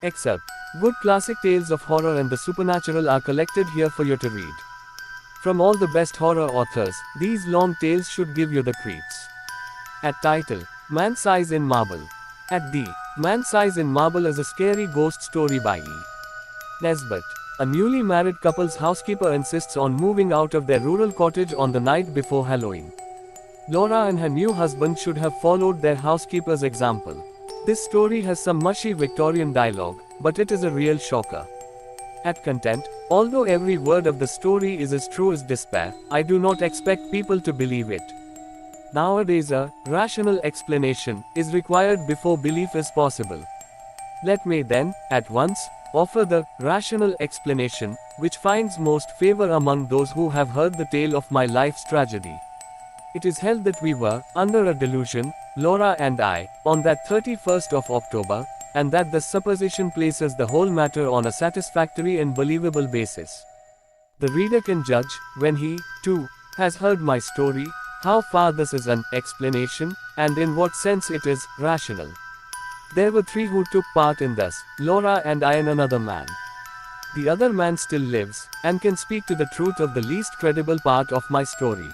Excerpt. Good classic tales of horror and the supernatural are collected here for you to read. From all the best horror authors, these long tales should give you the creeps. At title, Man Size in Marble. At D. Man Size in Marble is a scary ghost story by E. Nesbit. A newly married couple's housekeeper insists on moving out of their rural cottage on the night before Halloween. Laura and her new husband should have followed their housekeeper's example. This story has some mushy Victorian dialogue, but it is a real shocker. At content, although every word of the story is as true as despair, I do not expect people to believe it. Nowadays a rational explanation is required before belief is possible. Let me then, at once, offer the rational explanation, which finds most favor among those who have heard the tale of my life's tragedy. It is held that we were under a delusion, Laura and I, on that 31st of October, and that the supposition places the whole matter on a satisfactory and believable basis. The reader can judge, when he, too, has heard my story, how far this is an explanation, and in what sense it is rational. There were three who took part in this, Laura and I and another man. The other man still lives, and can speak to the truth of the least credible part of my story.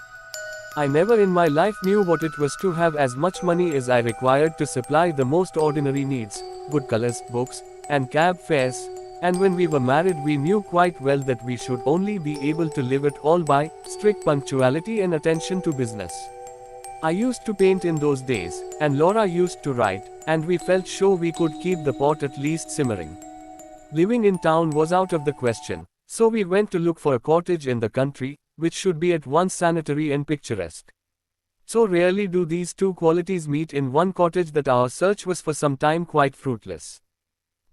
I never in my life knew what it was to have as much money as I required to supply the most ordinary needs, good colors, books, and cab fares, and when we were married we knew quite well that we should only be able to live it all by strict punctuality and attention to business. I used to paint in those days, and Laura used to write, and we felt sure we could keep the pot at least simmering. Living in town was out of the question, so we went to look for a cottage in the country, which should be at once sanitary and picturesque. So rarely do these two qualities meet in one cottage that our search was for some time quite fruitless.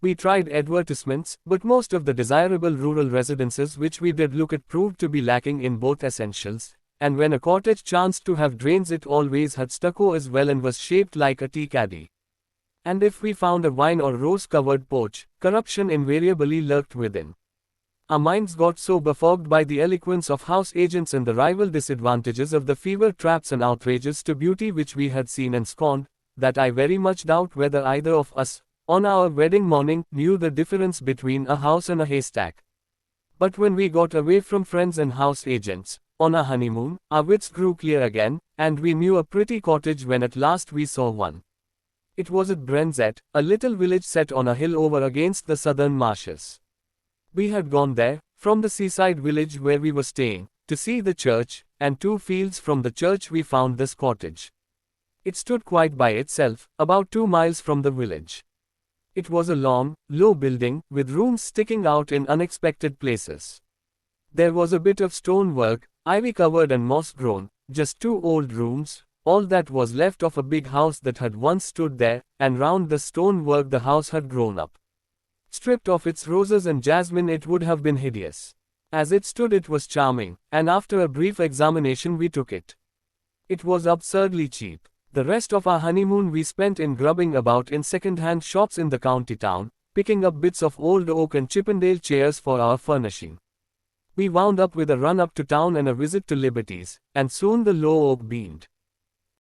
We tried advertisements, but most of the desirable rural residences which we did look at proved to be lacking in both essentials, and when a cottage chanced to have drains it always had stucco as well and was shaped like a tea caddy. And if we found a vine or rose-covered porch, corruption invariably lurked within. Our minds got so befogged by the eloquence of house agents and the rival disadvantages of the fever traps and outrages to beauty which we had seen and scorned, that I very much doubt whether either of us, on our wedding morning, knew the difference between a house and a haystack. But when we got away from friends and house agents, on our honeymoon, our wits grew clear again, and we knew a pretty cottage when at last we saw one. It was at Brenzett, a little village set on a hill over against the southern marshes. We had gone there, from the seaside village where we were staying, to see the church, and 2 fields from the church we found this cottage. It stood quite by itself, about 2 miles from the village. It was a long, low building, with rooms sticking out in unexpected places. There was a bit of stonework, ivy-covered and moss-grown, just 2 old rooms, all that was left of a big house that had once stood there, and round the stonework the house had grown up. Stripped of its roses and jasmine it would have been hideous. As it stood it was charming, and after a brief examination we took it. It was absurdly cheap. The rest of our honeymoon we spent in grubbing about in second-hand shops in the county town, picking up bits of old oak and Chippendale chairs for our furnishing. We wound up with a run up to town and a visit to Liberty's, and soon the low oak beamed.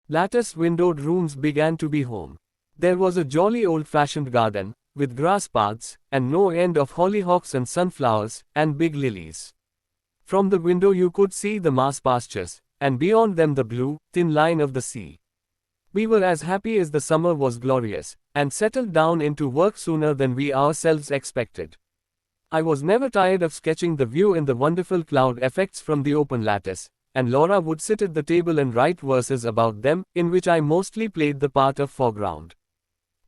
Lattice-windowed rooms began to be home. There was a jolly old-fashioned garden, with grass paths, and no end of hollyhocks and sunflowers, and big lilies. From the window you could see the marsh pastures, and beyond them the blue, thin line of the sea. We were as happy as the summer was glorious, and settled down into work sooner than we ourselves expected. I was never tired of sketching the view in the wonderful cloud effects from the open lattice, and Laura would sit at the table and write verses about them, in which I mostly played the part of foreground.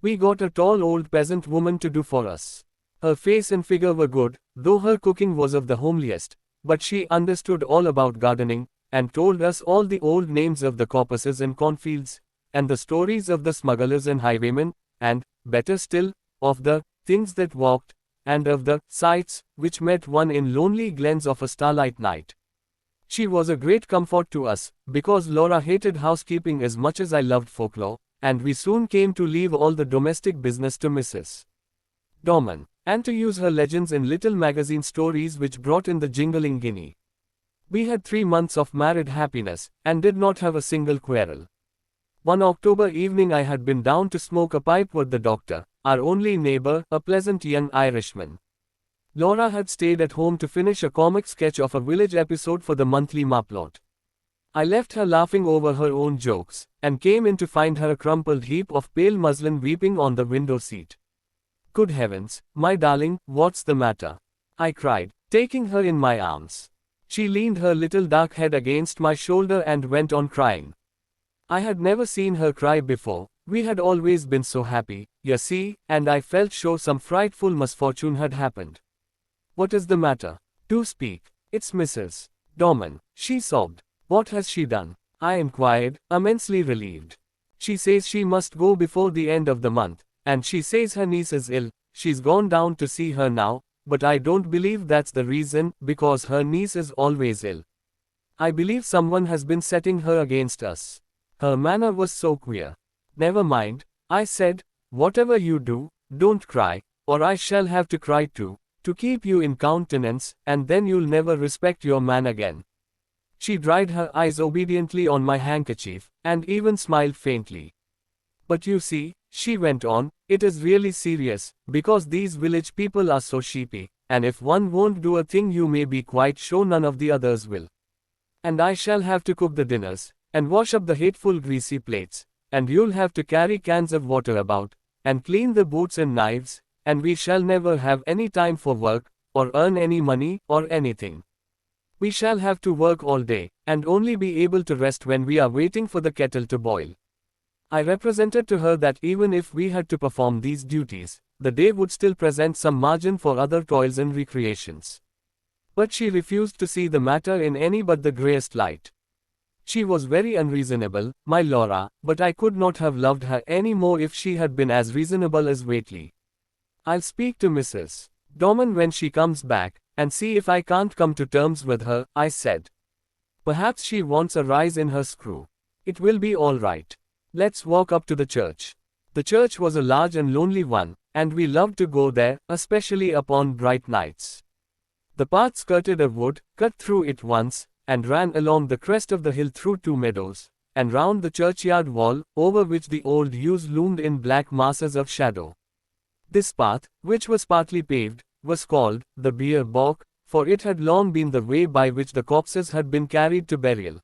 We got a tall old peasant woman to do for us. Her face and figure were good, though her cooking was of the homeliest, but she understood all about gardening, and told us all the old names of the coppices and cornfields, and the stories of the smugglers and highwaymen, and, better still, of the things that walked, and of the sights which met one in lonely glens of a starlight night. She was a great comfort to us, because Laura hated housekeeping as much as I loved folklore, and we soon came to leave all the domestic business to Mrs. Dorman, and to use her legends in little magazine stories which brought in the jingling guinea. We had 3 months of married happiness, and did not have a single quarrel. One October evening I had been down to smoke a pipe with the doctor, our only neighbor, a pleasant young Irishman. Laura had stayed at home to finish a comic sketch of a village episode for the monthly Maplot. I left her laughing over her own jokes, and came in to find her a crumpled heap of pale muslin weeping on the window seat. Good heavens, my darling, what's the matter? I cried, taking her in my arms. She leaned her little dark head against my shoulder and went on crying. I had never seen her cry before. We had always been so happy, you see, and I felt sure some frightful misfortune had happened. What is the matter? Do speak. It's Mrs. Dorman, she sobbed. What has she done? I inquired, immensely relieved. She says she must go before the end of the month, and she says her niece is ill. She's gone down to see her now, but I don't believe that's the reason, because her niece is always ill. I believe someone has been setting her against us. Her manner was so queer. Never mind, I said, whatever you do, don't cry, or I shall have to cry too, to keep you in countenance, and then you'll never respect your man again. She dried her eyes obediently on my handkerchief, and even smiled faintly. But you see, she went on, it is really serious, because these village people are so sheepy, and if one won't do a thing you may be quite sure none of the others will. And I shall have to cook the dinners, and wash up the hateful greasy plates, and you'll have to carry cans of water about, and clean the boots and knives, and we shall never have any time for work, or earn any money, or anything. We shall have to work all day, and only be able to rest when we are waiting for the kettle to boil. I represented to her that even if we had to perform these duties, the day would still present some margin for other toils and recreations. But she refused to see the matter in any but the greyest light. She was very unreasonable, my Laura, but I could not have loved her any more if she had been as reasonable as Whately. I'll speak to Mrs. Dorman when she comes back, and see if I can't come to terms with her, I said. Perhaps she wants a rise in her screw. It will be all right. Let's walk up to the church. The church was a large and lonely one, and we loved to go there, especially upon bright nights. The path skirted a wood, cut through it once, and ran along the crest of the hill through 2 meadows, and round the churchyard wall, over which the old yews loomed in black masses of shadow. This path, which was partly paved, was called the Bier Balk, for it had long been the way by which the corpses had been carried to burial.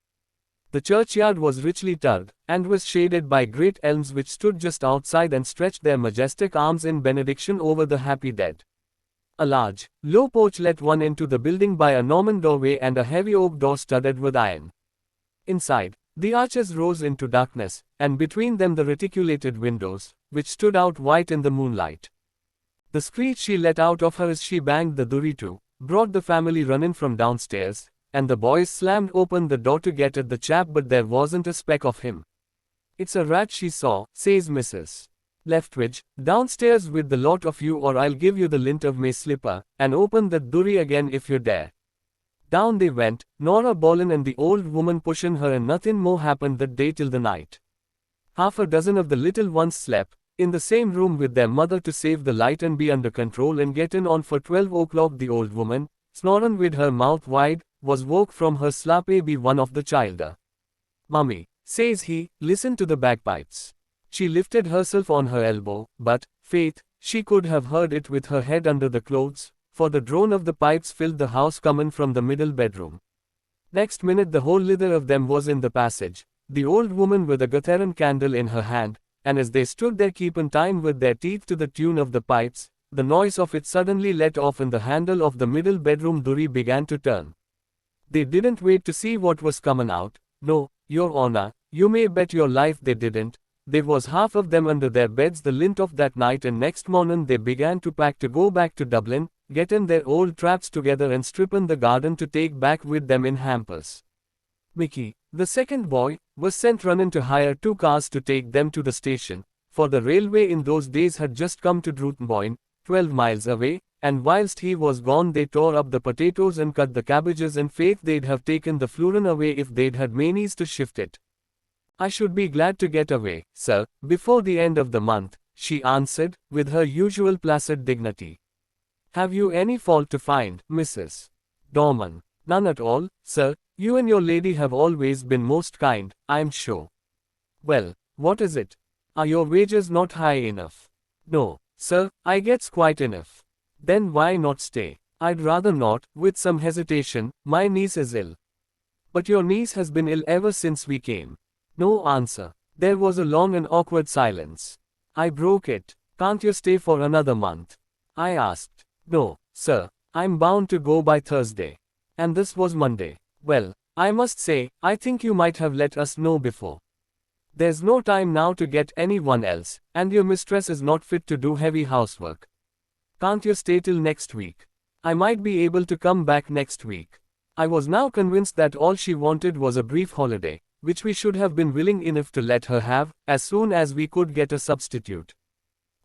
The churchyard was richly turved, and was shaded by great elms which stood just outside and stretched their majestic arms in benediction over the happy dead. A large, low porch let one into the building by a Norman doorway and a heavy oak door studded with iron. Inside, the arches rose into darkness, and between them the reticulated windows, which stood out white in the moonlight. The screech she let out of her as she banged the durry to, brought the family running from downstairs, and the boys slammed open the door to get at the chap, but there wasn't a speck of him. It's a rat she saw, says Mrs. Leftwich, downstairs with the lot of you, or I'll give you the lint of my slipper, and open that durry again if you dare. Down they went, Nora bawling and the old woman pushing her, and nothing more happened that day till the night. Half a dozen of the little ones slept in the same room with their mother to save the light and be under control and getting on for 12 o'clock. The old woman, snoring with her mouth wide, was woke from her slappy by one of the childer. Mummy, says he, listen to the bagpipes. She lifted herself on her elbow, but, faith, she could have heard it with her head under the clothes, for the drone of the pipes filled the house coming from the middle bedroom. Next minute the whole lither of them was in the passage, the old woman with a Gatheran candle in her hand, and as they stood there keeping time with their teeth to the tune of the pipes, the noise of it suddenly let off and the handle of the middle bedroom durry began to turn. They didn't wait to see what was coming out. No, Your Honor, you may bet your life they didn't. There was half of them under their beds the lint of that night, and next morning they began to pack to go back to Dublin, getting their old traps together and stripping the garden to take back with them in hampers. Mickey, the second boy, was sent running to hire 2 cars to take them to the station, for the railway in those days had just come to Drutnboyne, 12 miles away, and whilst he was gone they tore up the potatoes and cut the cabbages, and faith they'd have taken the flurin away if they'd had manies to shift it. I should be glad to get away, sir, before the end of the month, she answered, with her usual placid dignity. Have you any fault to find, Mrs. Dorman? None at all, sir. You and your lady have always been most kind, I'm sure. Well, what is it? Are your wages not high enough? No, sir, I gets quite enough. Then why not stay? I'd rather not, with some hesitation. My niece is ill. But your niece has been ill ever since we came. No answer. There was a long and awkward silence. I broke it. Can't you stay for another month? I asked. No, sir. I'm bound to go by Thursday. And this was Monday. Well, I must say, I think you might have let us know before. There's no time now to get anyone else, and your mistress is not fit to do heavy housework. Can't you stay till next week? I might be able to come back next week. I was now convinced that all she wanted was a brief holiday, which we should have been willing enough to let her have, as soon as we could get a substitute.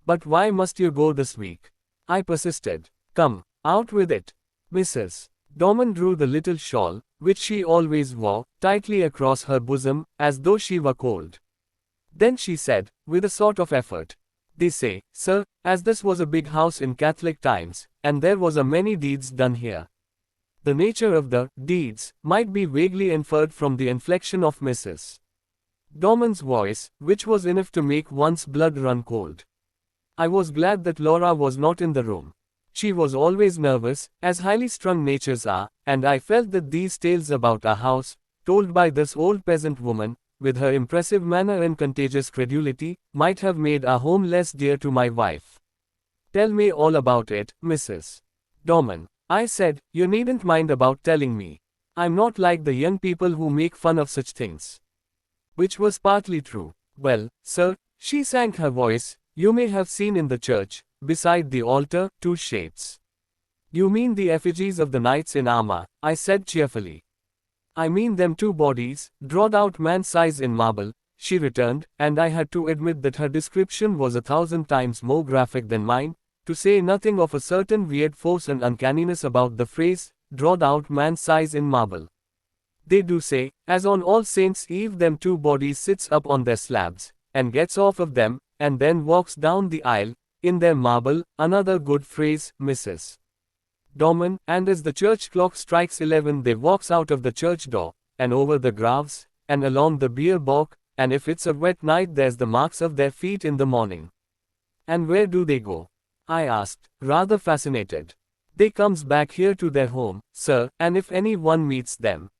But why must you go this week? I persisted. Come, out with it. Mrs. Dorman drew the little shawl, which she always wore, tightly across her bosom, as though she were cold. Then she said, with a sort of effort, they say, sir, as this was a big house in Catholic times, and there was a many deeds done here. The nature of the deeds might be vaguely inferred from the inflection of Mrs. Dorman's voice, which was enough to make one's blood run cold. I was glad that Laura was not in the room. She was always nervous, as highly strung natures are, and I felt that these tales about a house, told by this old peasant woman, with her impressive manner and contagious credulity, might have made our home less dear to my wife. Tell me all about it, Mrs. Dorman. I said, you needn't mind about telling me. I'm not like the young people who make fun of such things. Which was partly true. Well, sir, she sank her voice, you may have seen in the church, beside the altar, 2 shapes. You mean the effigies of the knights in armor, I said cheerfully. I mean them 2 bodies, drawed out man-size in marble, she returned, and I had to admit that her description was 1,000 times more graphic than mine, to say nothing of a certain weird force and uncanniness about the phrase, drawed out man-size in marble. They do say, as on All Saints' Eve them 2 bodies sits up on their slabs, and gets off of them, and then walks down the aisle, in their marble, another good phrase, Mrs. Dorman, and as the church clock strikes 11 they walks out of the church door, and over the graves, and along the beer balk, and if it's a wet night there's the marks of their feet in the morning. And where do they go? I asked, rather fascinated. They comes back here to their home, sir, and if any one meets them.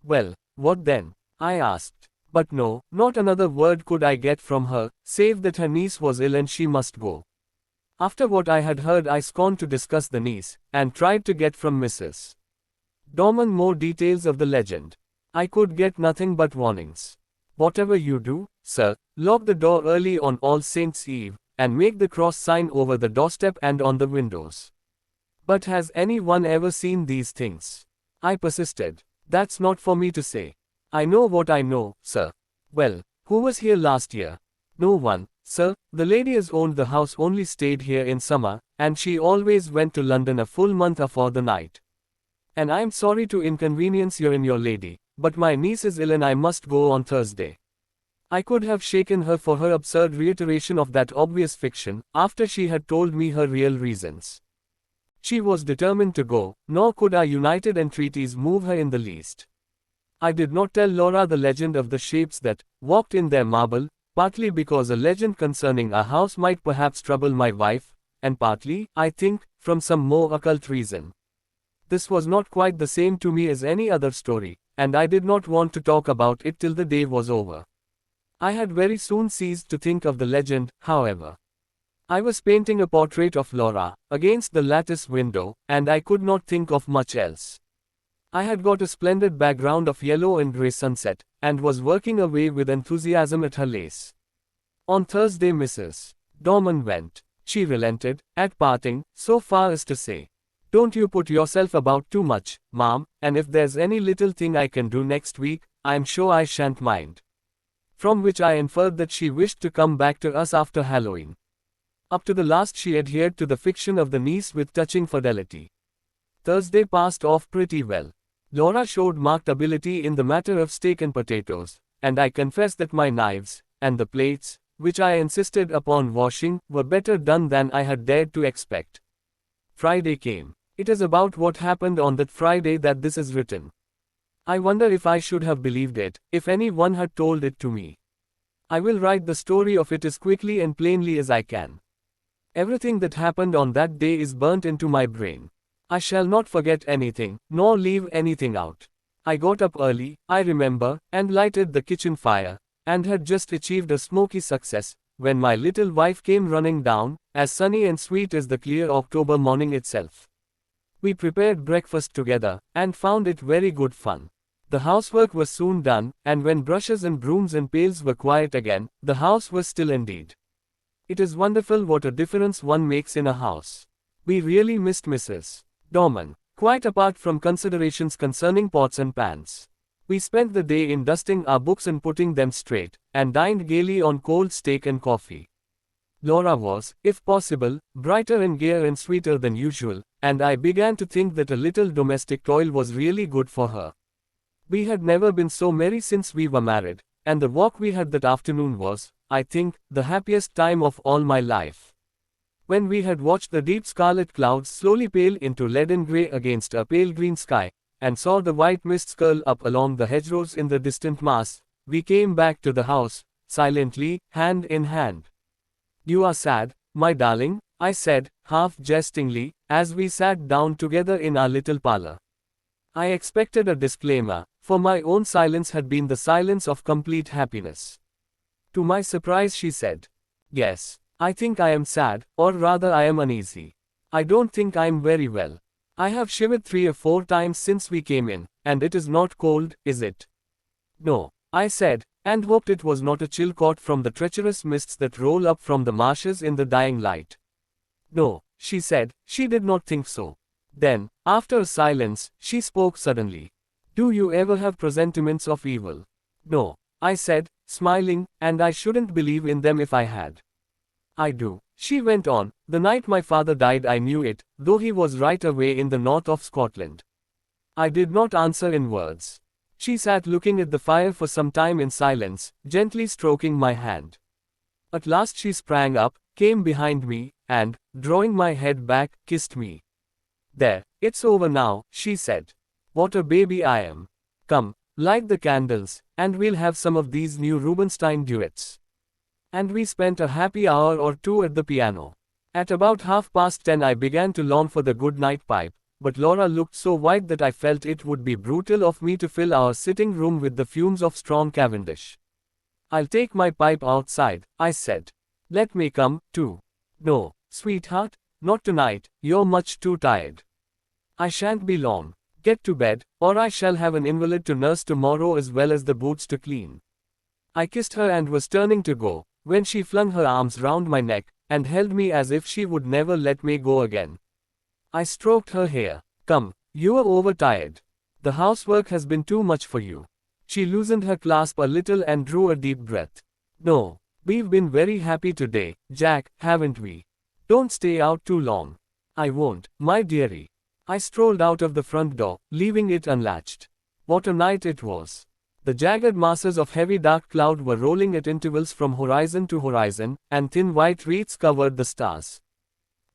Well, what then? I asked. But no, not another word could I get from her, save that her niece was ill and she must go. After what I had heard I scorned to discuss the niece, and tried to get from Mrs. Dorman more details of the legend. I could get nothing but warnings. Whatever you do, sir, lock the door early on All Saints' Eve, and make the cross sign over the doorstep and on the windows. But has anyone ever seen these things? I persisted. That's not for me to say. I know what I know, sir. Well, who was here last year? No one, sir. The lady as owned the house only stayed here in summer, and she always went to London a full month afore the night. And I'm sorry to inconvenience you and your lady, but my niece is ill and I must go on Thursday. I could have shaken her for her absurd reiteration of that obvious fiction, after she had told me her real reasons. She was determined to go, nor could our united entreaties move her in the least. I did not tell Laura the legend of the shapes that walked in their marble, partly because a legend concerning a house might perhaps trouble my wife, and partly, I think, from some more occult reason. This was not quite the same to me as any other story, and I did not want to talk about it till the day was over. I had very soon ceased to think of the legend, however. I was painting a portrait of Laura, against the lattice window, and I could not think of much else. I had got a splendid background of yellow and grey sunset, and was working away with enthusiasm at her lace. On Thursday Mrs. Dorman went. She relented, at parting, so far as to say, "Don't you put yourself about too much, ma'am, and if there's any little thing I can do next week, I'm sure I shan't mind." From which I inferred that she wished to come back to us after Halloween. Up to the last she adhered to the fiction of the niece with touching fidelity. Thursday passed off pretty well. Laura showed marked ability in the matter of steak and potatoes, and I confess that my knives, and the plates, which I insisted upon washing, were better done than I had dared to expect. Friday came. It is about what happened on that Friday that this is written. I wonder if I should have believed it, if any one had told it to me. I will write the story of it as quickly and plainly as I can. Everything that happened on that day is burnt into my brain. I shall not forget anything, nor leave anything out. I got up early, I remember, and lighted the kitchen fire, and had just achieved a smoky success, when my little wife came running down, as sunny and sweet as the clear October morning itself. We prepared breakfast together, and found it very good fun. The housework was soon done, and when brushes and brooms and pails were quiet again, the house was still indeed. It is wonderful what a difference one makes in a house. We really missed Mrs. Dorman, quite apart from considerations concerning pots and pans. We spent the day in dusting our books and putting them straight, and dined gaily on cold steak and coffee. Laura was, if possible, brighter and gayer and sweeter than usual, and I began to think that a little domestic toil was really good for her. We had never been so merry since we were married, and the walk we had that afternoon was, I think, the happiest time of all my life. When we had watched the deep scarlet clouds slowly pale into leaden grey against a pale green sky, and saw the white mists curl up along the hedgerows in the distant mass, we came back to the house, silently, hand in hand. "You are sad, my darling," I said, half jestingly, as we sat down together in our little parlor. I expected a disclaimer, for my own silence had been the silence of complete happiness. To my surprise she said, "Yes, I think I am sad, or rather I am uneasy. I don't think I am very well. I have shivered 3 or 4 times since we came in, and it is not cold, is it?" "No," I said, and hoped it was not a chill caught from the treacherous mists that roll up from the marshes in the dying light. "No," she said, she did not think so. Then, after a silence, she spoke suddenly. "Do you ever have presentiments of evil?" "No," I said, smiling, "and I shouldn't believe in them if I had." "I do," she went on. "The night my father died I knew it, though he was right away in the north of Scotland." I did not answer in words. She sat looking at the fire for some time in silence, gently stroking my hand. At last she sprang up, came behind me, and, drawing my head back, kissed me. "There, it's over now," she said. "What a baby I am. Come, light the candles, and we'll have some of these new Rubinstein duets." And we spent a happy hour or 2 at the piano. At about 10:30 I began to long for the good-night pipe, but Laura looked so white that I felt it would be brutal of me to fill our sitting room with the fumes of strong Cavendish. "I'll take my pipe outside," I said. "Let me come, too." "No, sweetheart, not tonight, you're much too tired." "I shan't be long. Get to bed, or I shall have an invalid to nurse tomorrow as well as the boots to clean." I kissed her and was turning to go, when she flung her arms round my neck, and held me as if she would never let me go again. I stroked her hair. "Come, you are overtired. The housework has been too much for you." She loosened her clasp a little and drew a deep breath. "No, we've been very happy today, Jack, haven't we? Don't stay out too long." "I won't, my dearie." I strolled out of the front door, leaving it unlatched. What a night it was. The jagged masses of heavy dark cloud were rolling at intervals from horizon to horizon, and thin white wreaths covered the stars.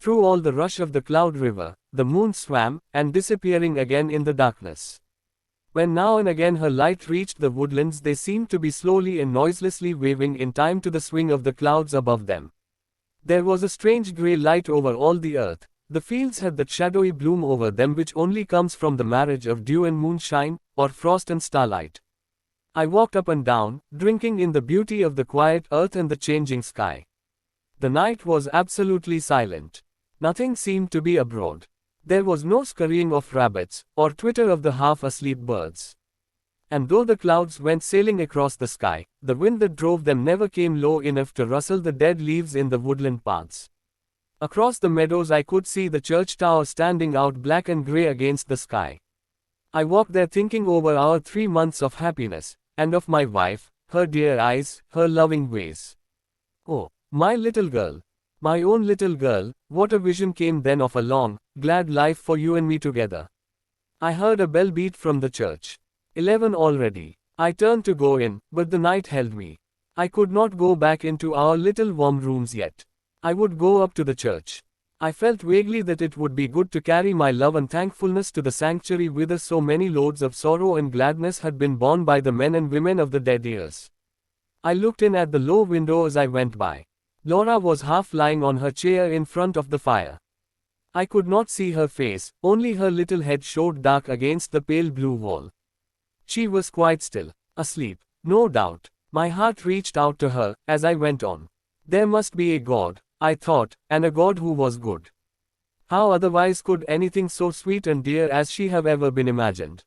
Through all the rush of the cloud river, the moon swam, and disappearing again in the darkness. When now and again her light reached the woodlands, they seemed to be slowly and noiselessly waving in time to the swing of the clouds above them. There was a strange grey light over all the earth. The fields had that shadowy bloom over them which only comes from the marriage of dew and moonshine, or frost and starlight. I walked up and down, drinking in the beauty of the quiet earth and the changing sky. The night was absolutely silent. Nothing seemed to be abroad. There was no scurrying of rabbits, or twitter of the half-asleep birds. And though the clouds went sailing across the sky, the wind that drove them never came low enough to rustle the dead leaves in the woodland paths. Across the meadows I could see the church tower standing out black and grey against the sky. I walked there thinking over our 3 months of happiness, and of my wife, her dear eyes, her loving ways. Oh, my little girl. My own little girl, what a vision came then of a long, glad life for you and me together. I heard a bell beat from the church. 11 already. I turned to go in, but the night held me. I could not go back into our little warm rooms yet. I would go up to the church. I felt vaguely that it would be good to carry my love and thankfulness to the sanctuary whither so many loads of sorrow and gladness had been borne by the men and women of the dead years. I looked in at the low window as I went by. Laura was half lying on her chair in front of the fire. I could not see her face, only her little head showed dark against the pale blue wall. She was quite still, asleep, no doubt. My heart reached out to her, as I went on. There must be a God, I thought, and a God who was good. How otherwise could anything so sweet and dear as she have ever been imagined?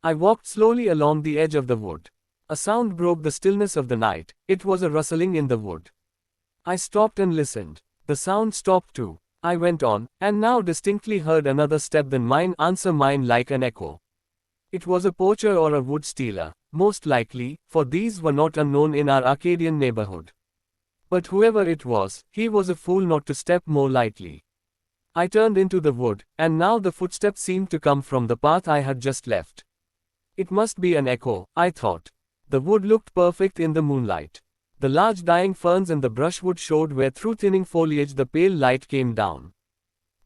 I walked slowly along the edge of the wood. A sound broke the stillness of the night. It was a rustling in the wood. I stopped and listened. The sound stopped too. I went on, and now distinctly heard another step than mine answer mine like an echo. It was a poacher or a wood stealer, most likely, for these were not unknown in our Arcadian neighborhood. But whoever it was, he was a fool not to step more lightly. I turned into the wood, and now the footsteps seemed to come from the path I had just left. It must be an echo, I thought. The wood looked perfect in the moonlight. The large dying ferns and the brushwood showed where through thinning foliage the pale light came down.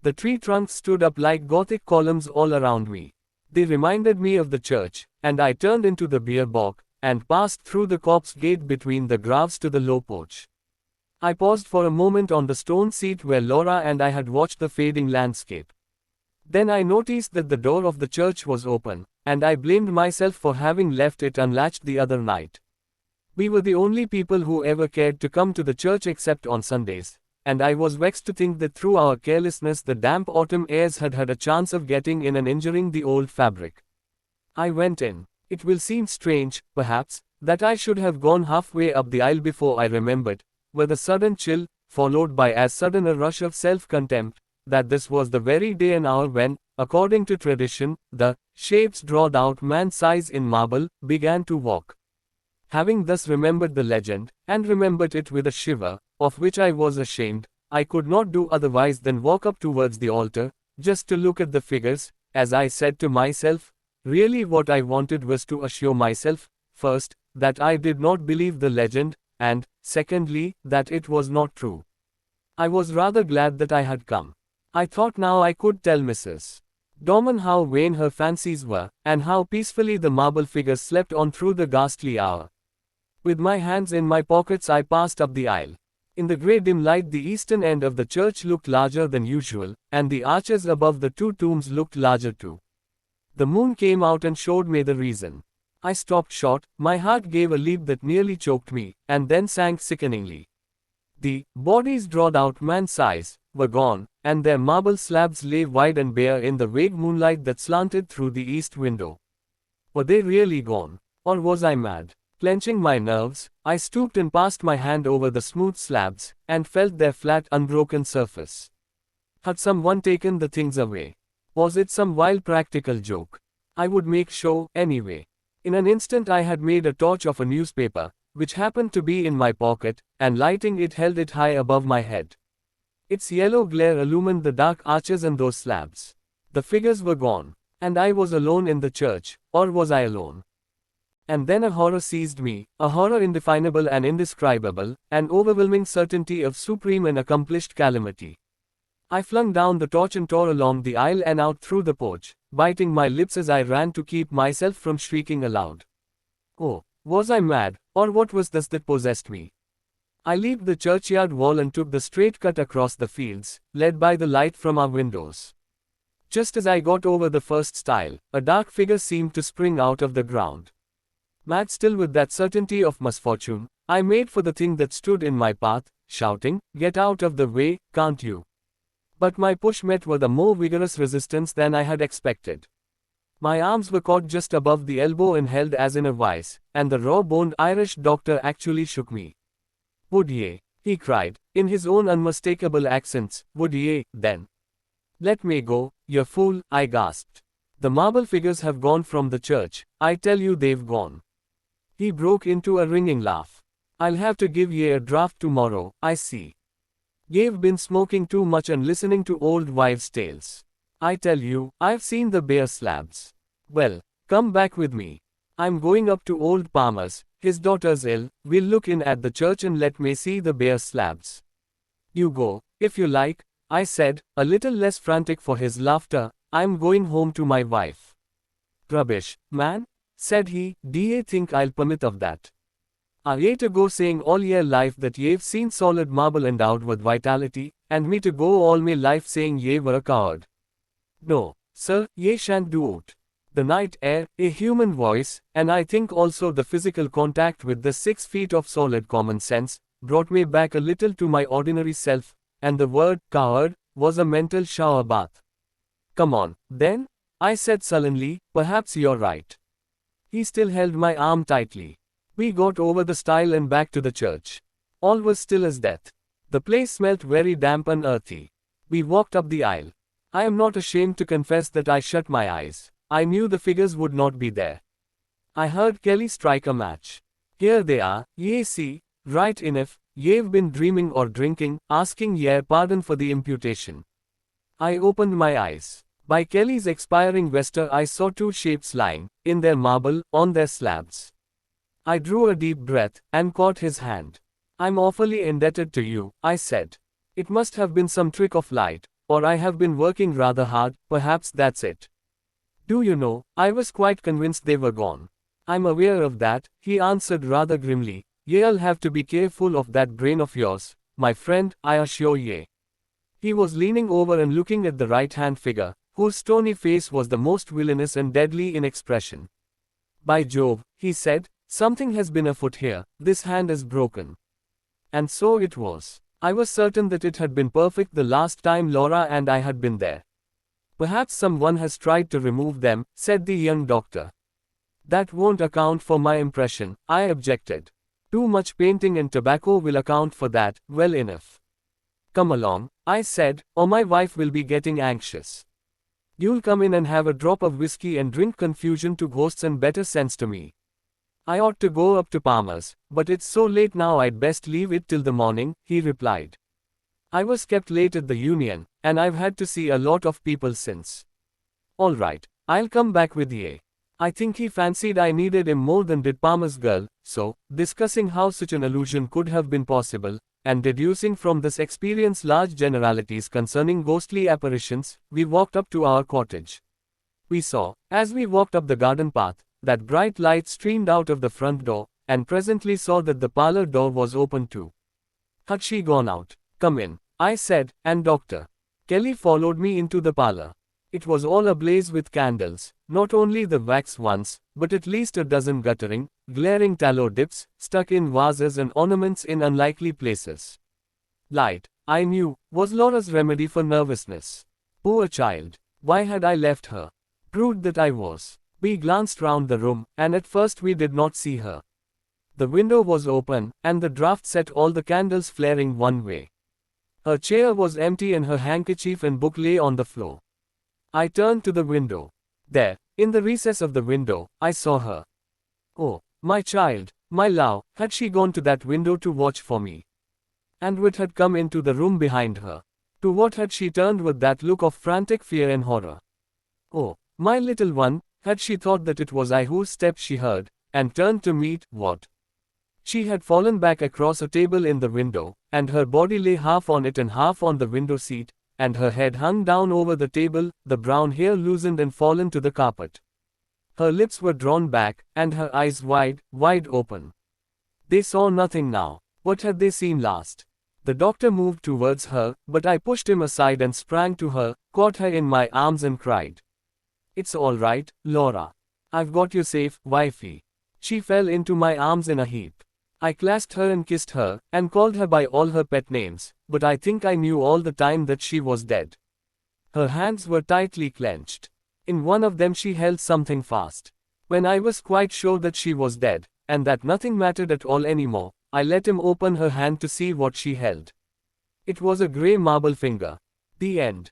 The tree trunks stood up like Gothic columns all around me. They reminded me of the church, and I turned into the beer bog, and passed through the copse gate between the graves to the low porch. I paused for a moment on the stone seat where Laura and I had watched the fading landscape. Then I noticed that the door of the church was open, and I blamed myself for having left it unlatched the other night. We were the only people who ever cared to come to the church except on Sundays, and I was vexed to think that through our carelessness the damp autumn airs had had a chance of getting in and injuring the old fabric. I went in. It will seem strange, perhaps, that I should have gone halfway up the aisle before I remembered, with a sudden chill, followed by as sudden a rush of self-contempt, that this was the very day and hour when, according to tradition, the shapes drawed out man's size in marble began to walk. Having thus remembered the legend, and remembered it with a shiver, of which I was ashamed, I could not do otherwise than walk up towards the altar, just to look at the figures, as I said to myself. Really what I wanted was to assure myself, first, that I did not believe the legend, and, secondly, that it was not true. I was rather glad that I had come. I thought now I could tell Mrs. Dorman how vain her fancies were, and how peacefully the marble figures slept on through the ghastly hour. With my hands in my pockets I passed up the aisle. In the grey dim light the eastern end of the church looked larger than usual, and the arches above the two tombs looked larger too. The moon came out and showed me the reason. I stopped short, my heart gave a leap that nearly choked me, and then sank sickeningly. The bodies drawed out man's size were gone, and their marble slabs lay wide and bare in the vague moonlight that slanted through the east window. Were they really gone? Or was I mad? Clenching my nerves, I stooped and passed my hand over the smooth slabs, and felt their flat, unbroken surface. Had someone taken the things away? Was it some wild practical joke? I would make show, anyway. In an instant I had made a torch of a newspaper, which happened to be in my pocket, and lighting it held it high above my head. Its yellow glare illumined the dark arches and those slabs. The figures were gone, and I was alone in the church, or was I alone? And then a horror seized me, a horror indefinable and indescribable, an overwhelming certainty of supreme and accomplished calamity. I flung down the torch and tore along the aisle and out through the porch, biting my lips as I ran to keep myself from shrieking aloud. Oh, was I mad, or what was this that possessed me? I leaped the churchyard wall and took the straight cut across the fields, led by the light from our windows. Just as I got over the first stile, a dark figure seemed to spring out of the ground. Mad still with that certainty of misfortune, I made for the thing that stood in my path, shouting, "Get out of the way, can't you?" But my push met with a more vigorous resistance than I had expected. My arms were caught just above the elbow and held as in a vice, and the raw-boned Irish doctor actually shook me. "Would ye?" he cried, in his own unmistakable accents. "Would ye, then?" "Let me go, you fool," I gasped. "The marble figures have gone from the church, I tell you they've gone." He broke into a ringing laugh. "I'll have to give ye a draft tomorrow, I see. You've been smoking too much and listening to old wives' tales. I tell you, I've seen the bare slabs. Well, come back with me. I'm going up to old Palmer's, his daughter's ill, we'll look in at the church and let me see the bare slabs." "You go, if you like," I said, a little less frantic for his laughter. "I'm going home to my wife." "Rubbish, man," said he, "d'ye think I'll permit of that?" A year to go saying all year life that ye've seen solid marble endowed with vitality, and me to go all me life saying ye were a coward. No, sir, ye shan't do it. The night air, a human voice, and I think also the physical contact with the 6 feet of solid common sense, brought me back a little to my ordinary self, and the word, coward, was a mental shower bath. Come on, then? I said sullenly, perhaps you're right. He still held my arm tightly. We got over the stile and back to the church. All was still as death. The place smelt very damp and earthy. We walked up the aisle. I am not ashamed to confess that I shut my eyes. I knew the figures would not be there. I heard Kelly strike a match. Here they are, ye see, right enough, ye've been dreaming or drinking, asking ye pardon for the imputation. I opened my eyes. By Kelly's expiring vesture I saw 2 shapes lying, in their marble, on their slabs. I drew a deep breath, and caught his hand. I'm awfully indebted to you, I said. It must have been some trick of light, or I have been working rather hard, perhaps that's it. Do you know, I was quite convinced they were gone. I'm aware of that, he answered rather grimly. Ye'll have to be careful of that brain of yours, my friend, I assure ye. He was leaning over and looking at the right-hand figure, whose stony face was the most villainous and deadly in expression. By Jove, he said, something has been afoot here, this hand is broken. And so it was. I was certain that it had been perfect the last time Laura and I had been there. Perhaps someone has tried to remove them, said the young doctor. That won't account for my impression, I objected. Too much painting and tobacco will account for that, well enough. Come along, I said, or my wife will be getting anxious. You'll come in and have a drop of whiskey and drink confusion to ghosts and better sense to me. I ought to go up to Palmer's, but it's so late now I'd best leave it till the morning, he replied. I was kept late at the Union, and I've had to see a lot of people since. All right, I'll come back with ye. I think he fancied I needed him more than did Palmer's girl, so, discussing how such an illusion could have been possible, and deducing from this experience large generalities concerning ghostly apparitions, we walked up to our cottage. We saw, as we walked up the garden path, that bright light streamed out of the front door, and presently saw that the parlor door was open too. Had she gone out? Come in, I said, and Dr. Kelly followed me into the parlor. It was all ablaze with candles, not only the wax ones, but at least a dozen guttering, glaring tallow dips, stuck in vases and ornaments in unlikely places. Light, I knew, was Laura's remedy for nervousness. Poor child, why had I left her? Proved that I was. We glanced round the room, and at first we did not see her. The window was open, and the draught set all the candles flaring one way. Her chair was empty and her handkerchief and book lay on the floor. I turned to the window. There, in the recess of the window, I saw her. Oh, my child, my love, had she gone to that window to watch for me? And what had come into the room behind her? To what had she turned with that look of frantic fear and horror? Oh, my little one, had she thought that it was I whose steps she heard, and turned to meet, what? She had fallen back across a table in the window, and her body lay half on it and half on the window seat, and her head hung down over the table, the brown hair loosened and fallen to the carpet. Her lips were drawn back, and her eyes wide, wide open. They saw nothing now. What had they seen last? The doctor moved towards her, but I pushed him aside and sprang to her, caught her in my arms and cried. It's all right, Laura. I've got you safe, wifey. She fell into my arms in a heap. I clasped her and kissed her, and called her by all her pet names, but I think I knew all the time that she was dead. Her hands were tightly clenched. In one of them she held something fast. When I was quite sure that she was dead, and that nothing mattered at all anymore, I let him open her hand to see what she held. It was a grey marble finger. The end.